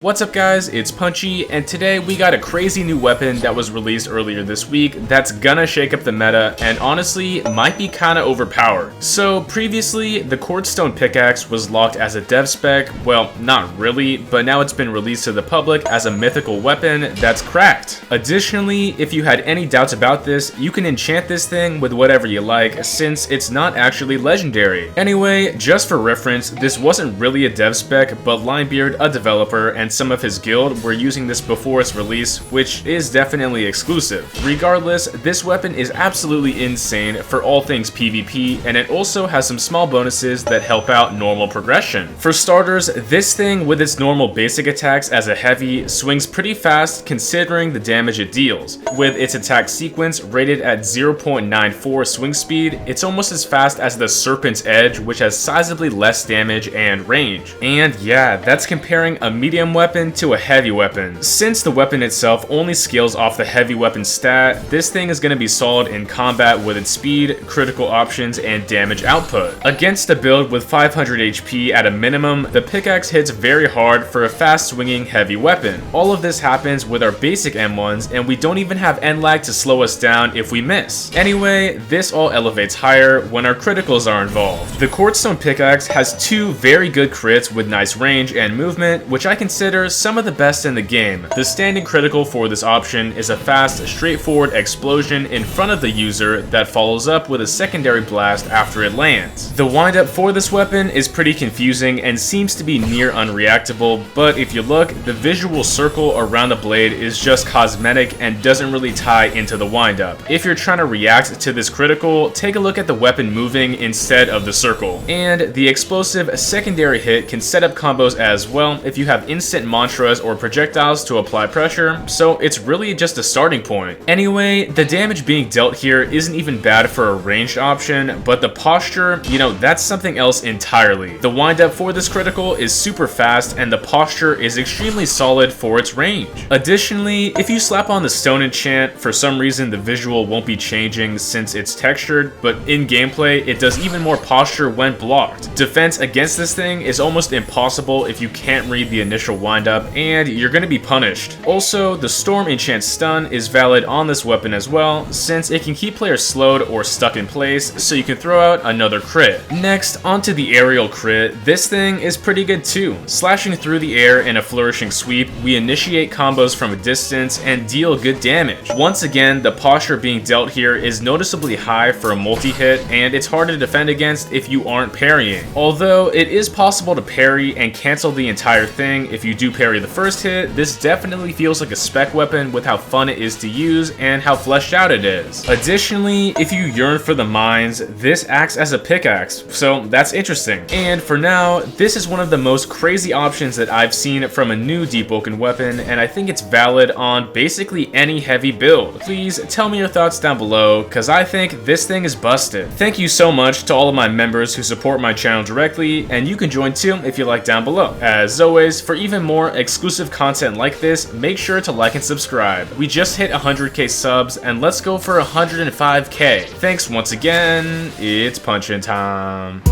What's up guys, it's Punchy, and today we got a crazy new weapon that was released earlier this week that's gonna shake up the meta and honestly might be kinda overpowered. So previously, the Cordstone pickaxe was locked as a dev spec, well not really, but now it's been released to the public as a mythical weapon that's cracked. Additionally, if you had any doubts about this, you can enchant this thing with whatever you like since it's not actually legendary. Anyway, just for reference, this wasn't really a dev spec, but Linebeard, a developer, and some of his guild were using this before its release, which is definitely exclusive. Regardless, this weapon is absolutely insane for all things PvP, and it also has some small bonuses that help out normal progression. For starters, this thing with its normal basic attacks as a heavy swings pretty fast considering the damage it deals. With its attack sequence rated at 0.94 swing speed, it's almost as fast as the Serpent's Edge, which has sizably less damage and range. And yeah, that's comparing a medium weapon to a heavy weapon. Since the weapon itself only scales off the heavy weapon stat, this thing is going to be solid in combat with its speed, critical options, and damage output. Against a build with 500 HP at a minimum, the pickaxe hits very hard for a fast swinging heavy weapon. All of this happens with our basic M1s, and we don't even have end lag to slow us down if we miss. Anyway, this all elevates higher when our criticals are involved. The Cordstone pickaxe has two very good crits with nice range and movement, which I consider some of the best in the game. The standing critical for this option is a fast, straightforward explosion in front of the user that follows up with a secondary blast after it lands. The windup for this weapon is pretty confusing and seems to be near unreactable, but if you look, the visual circle around the blade is just cosmetic and doesn't really tie into the windup. If you're trying to react to this critical, take a look at the weapon moving instead of the circle. And the explosive secondary hit can set up combos as well if you have instant mantras or projectiles to apply pressure, so it's really just a starting point. Anyway, the damage being dealt here isn't even bad for a ranged option, but the posture, that's something else entirely. The windup for this critical is super fast and the posture is extremely solid for its range. Additionally, if you slap on the stone enchant, for some reason the visual won't be changing since it's textured, but in gameplay it does even more posture when blocked. Defense against this thing is almost impossible if you can't read the initial windup, and you're going to be punished. Also, the Storm Enchant Stun is valid on this weapon as well, since it can keep players slowed or stuck in place, so you can throw out another crit. Next, onto the aerial crit. This thing is pretty good too. Slashing through the air in a flourishing sweep, we initiate combos from a distance and deal good damage. Once again, the posture being dealt here is noticeably high for a multi-hit, and it's hard to defend against if you aren't parrying. Although it is possible to parry and cancel the entire thing if you do parry the first hit, this definitely feels like a spec weapon with how fun it is to use and how fleshed out it is. Additionally, if you yearn for the mines, this acts as a pickaxe, so that's interesting. And for now, this is one of the most crazy options that I've seen from a new Deepwoken weapon, and I think it's valid on basically any heavy build. Please tell me your thoughts down below, cause I think this thing is busted. Thank you so much to all of my members who support my channel directly, and you can join too if you like down below. As always, for even more exclusive content like this, make sure to like and subscribe. We just hit 100k subs, and let's go for 105k. Thanks once again, it's punchin' time.